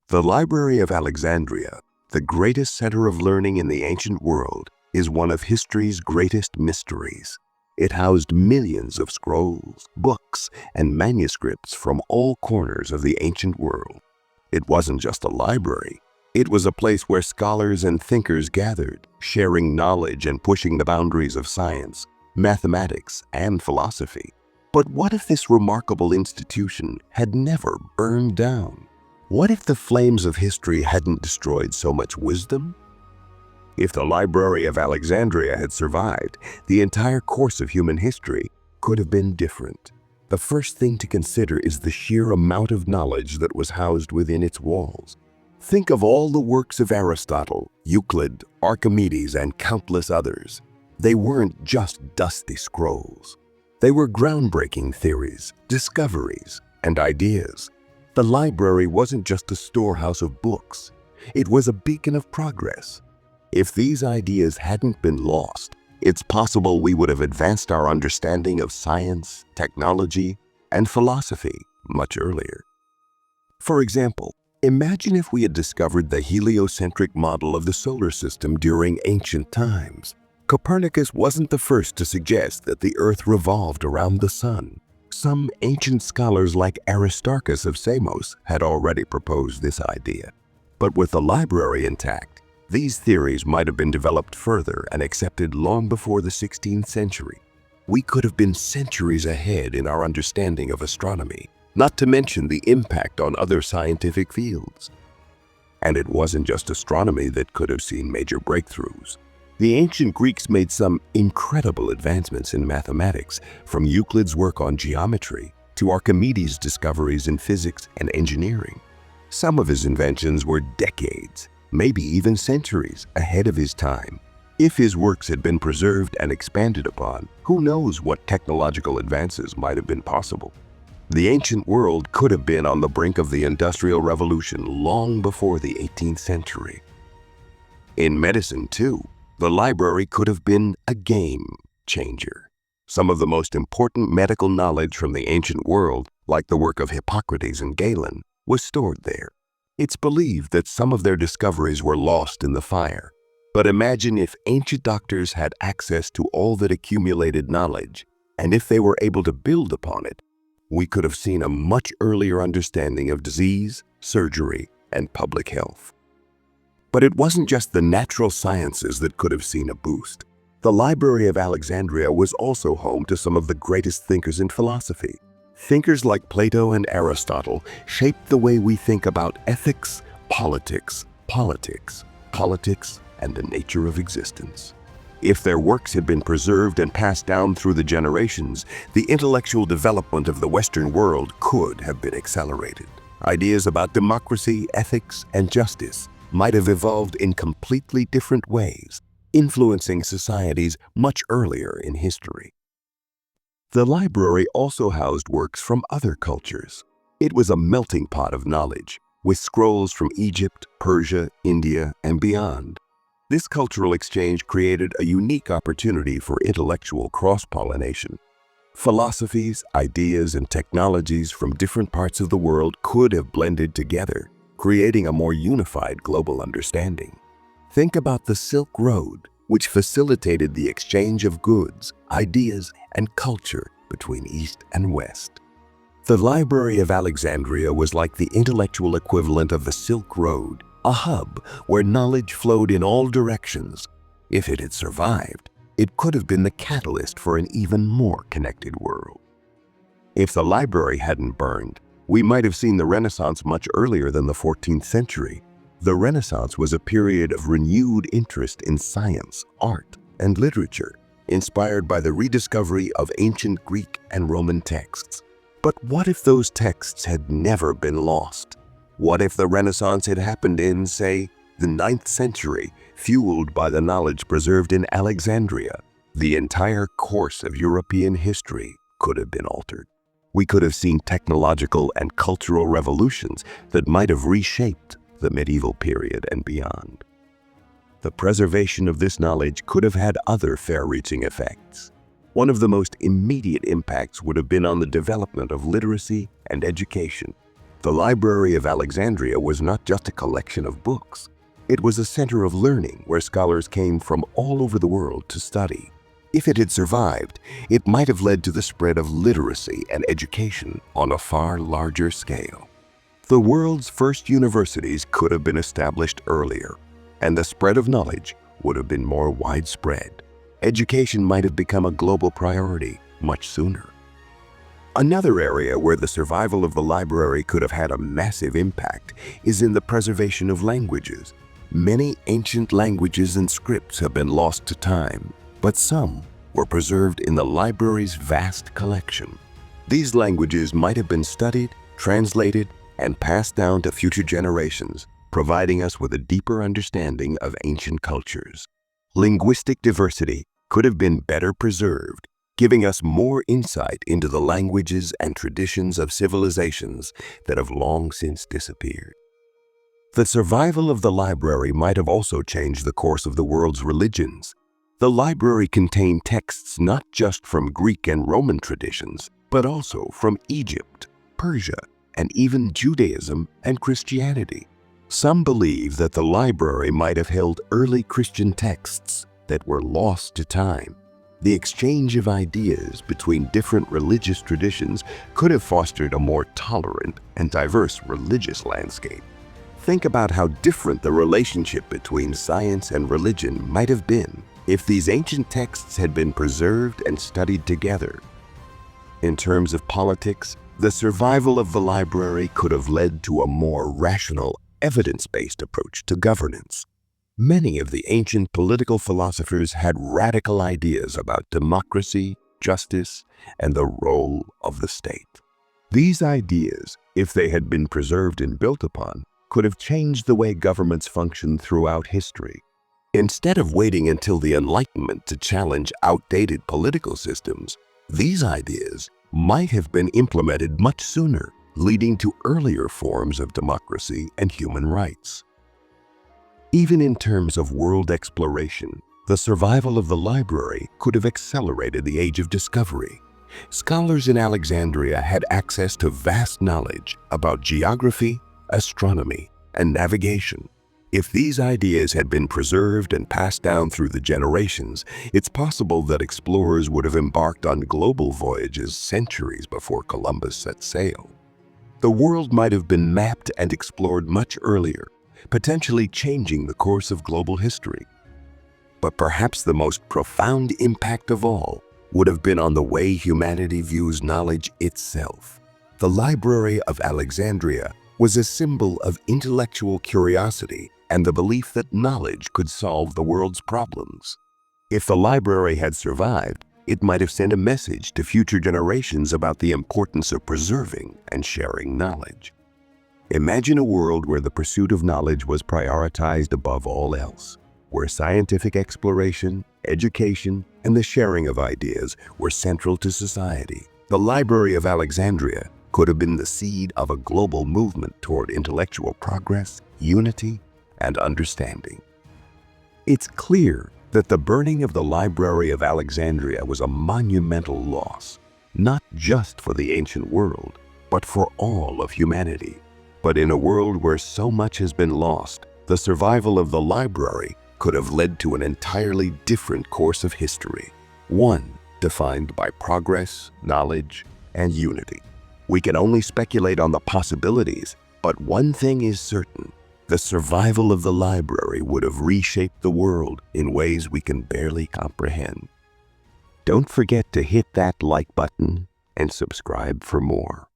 The Library of Alexandria, the greatest center of learning in the ancient world, is one of history's greatest mysteries. It housed millions of scrolls, books, and manuscripts from all corners of the ancient world. It wasn't just a library. It was a place where scholars and thinkers gathered, sharing knowledge and pushing the boundaries of science, mathematics, and philosophy. But what if this remarkable institution had never burned down? What if the flames of history hadn't destroyed so much wisdom? If the Library of Alexandria had survived, the entire course of human history could have been different. The first thing to consider is the sheer amount of knowledge that was housed within its walls. Think of all the works of Aristotle, Euclid, Archimedes, and countless others. They weren't just dusty scrolls. They were groundbreaking theories, discoveries, and ideas. The library wasn't just a storehouse of books. It was a beacon of progress. If these ideas hadn't been lost, it's possible we would have advanced our understanding of science, technology, and philosophy much earlier. For example, imagine if we had discovered the heliocentric model of the solar system during ancient times. Copernicus wasn't the first to suggest that the Earth revolved around the sun. Some ancient scholars like Aristarchus of Samos had already proposed this idea. But with the library intact, these theories might have been developed further and accepted long before the 16th century. We could have been centuries ahead in our understanding of astronomy, not to mention the impact on other scientific fields. And it wasn't just astronomy that could have seen major breakthroughs. The ancient Greeks made some incredible advancements in mathematics, from Euclid's work on geometry to Archimedes' discoveries in physics and engineering. Some of his inventions were decades, maybe even centuries, ahead of his time. If his works had been preserved and expanded upon, who knows what technological advances might have been possible. The ancient world could have been on the brink of the Industrial Revolution long before the 18th century. In medicine, too, the library could have been a game changer. Some of the most important medical knowledge from the ancient world, like the work of Hippocrates and Galen, was stored there. It's believed that some of their discoveries were lost in the fire. But imagine if ancient doctors had access to all that accumulated knowledge, and if they were able to build upon it, we could have seen a much earlier understanding of disease, surgery, and public health. But it wasn't just the natural sciences that could have seen a boost. The Library of Alexandria was also home to some of the greatest thinkers in philosophy. Thinkers like Plato and Aristotle shaped the way we think about ethics, politics, and the nature of existence. If their works had been preserved and passed down through the generations, the intellectual development of the Western world could have been accelerated. Ideas about democracy, ethics, and justice might have evolved in completely different ways, influencing societies much earlier in history. The library also housed works from other cultures. It was a melting pot of knowledge, with scrolls from Egypt, Persia, India, and beyond. This cultural exchange created a unique opportunity for intellectual cross-pollination. Philosophies, ideas, and technologies from different parts of the world could have blended together, creating a more unified global understanding. Think about the Silk Road, which facilitated the exchange of goods, ideas, and culture between East and West. The Library of Alexandria was like the intellectual equivalent of the Silk Road, a hub where knowledge flowed in all directions. If it had survived, it could have been the catalyst for an even more connected world. If the library hadn't burned, we might have seen the Renaissance much earlier than the 14th century. The Renaissance was a period of renewed interest in science, art, and literature, inspired by the rediscovery of ancient Greek and Roman texts. But what if those texts had never been lost? What if the Renaissance had happened in, say, the 9th century, fueled by the knowledge preserved in Alexandria? The entire course of European history could have been altered. We could have seen technological and cultural revolutions that might have reshaped the medieval period and beyond. The preservation of this knowledge could have had other far-reaching effects. One of the most immediate impacts would have been on the development of literacy and education. The Library of Alexandria was not just a collection of books. It was a center of learning where scholars came from all over the world to study. If it had survived, it might have led to the spread of literacy and education on a far larger scale. The world's first universities could have been established earlier, and the spread of knowledge would have been more widespread. Education might have become a global priority much sooner. Another area where the survival of the library could have had a massive impact is in the preservation of languages. Many ancient languages and scripts have been lost to time, but some were preserved in the library's vast collection. These languages might have been studied, translated, and passed down to future generations, providing us with a deeper understanding of ancient cultures. Linguistic diversity could have been better preserved, giving us more insight into the languages and traditions of civilizations that have long since disappeared. The survival of the library might have also changed the course of the world's religions. The library contained texts not just from Greek and Roman traditions, but also from Egypt, Persia, and even Judaism and Christianity. Some believe that the library might have held early Christian texts that were lost to time. The exchange of ideas between different religious traditions could have fostered a more tolerant and diverse religious landscape. Think about how different the relationship between science and religion might have been if these ancient texts had been preserved and studied together. In terms of politics, the survival of the library could have led to a more rational, evidence-based approach to governance. Many of the ancient political philosophers had radical ideas about democracy, justice, and the role of the state. These ideas, if they had been preserved and built upon, could have changed the way governments functioned throughout history. Instead of waiting until the Enlightenment to challenge outdated political systems, these ideas might have been implemented much sooner, leading to earlier forms of democracy and human rights. Even in terms of world exploration, the survival of the library could have accelerated the age of discovery. Scholars in Alexandria had access to vast knowledge about geography, astronomy, and navigation. If these ideas had been preserved and passed down through the generations, it's possible that explorers would have embarked on global voyages centuries before Columbus set sail. The world might have been mapped and explored much earlier, potentially changing the course of global history. But perhaps the most profound impact of all would have been on the way humanity views knowledge itself. The Library of Alexandria was a symbol of intellectual curiosity and the belief that knowledge could solve the world's problems. If the library had survived, it might have sent a message to future generations about the importance of preserving and sharing knowledge. Imagine a world where the pursuit of knowledge was prioritized above all else, where scientific exploration, education, and the sharing of ideas were central to society. The Library of Alexandria could have been the seed of a global movement toward intellectual progress, unity, and understanding. It's clear that the burning of the Library of Alexandria was a monumental loss, not just for the ancient world, but for all of humanity. But in a world where so much has been lost, the survival of the library could have led to an entirely different course of history, one defined by progress, knowledge, and unity. We can only speculate on the possibilities, but one thing is certain: the survival of the library would have reshaped the world in ways we can barely comprehend. Don't forget to hit that like button and subscribe for more.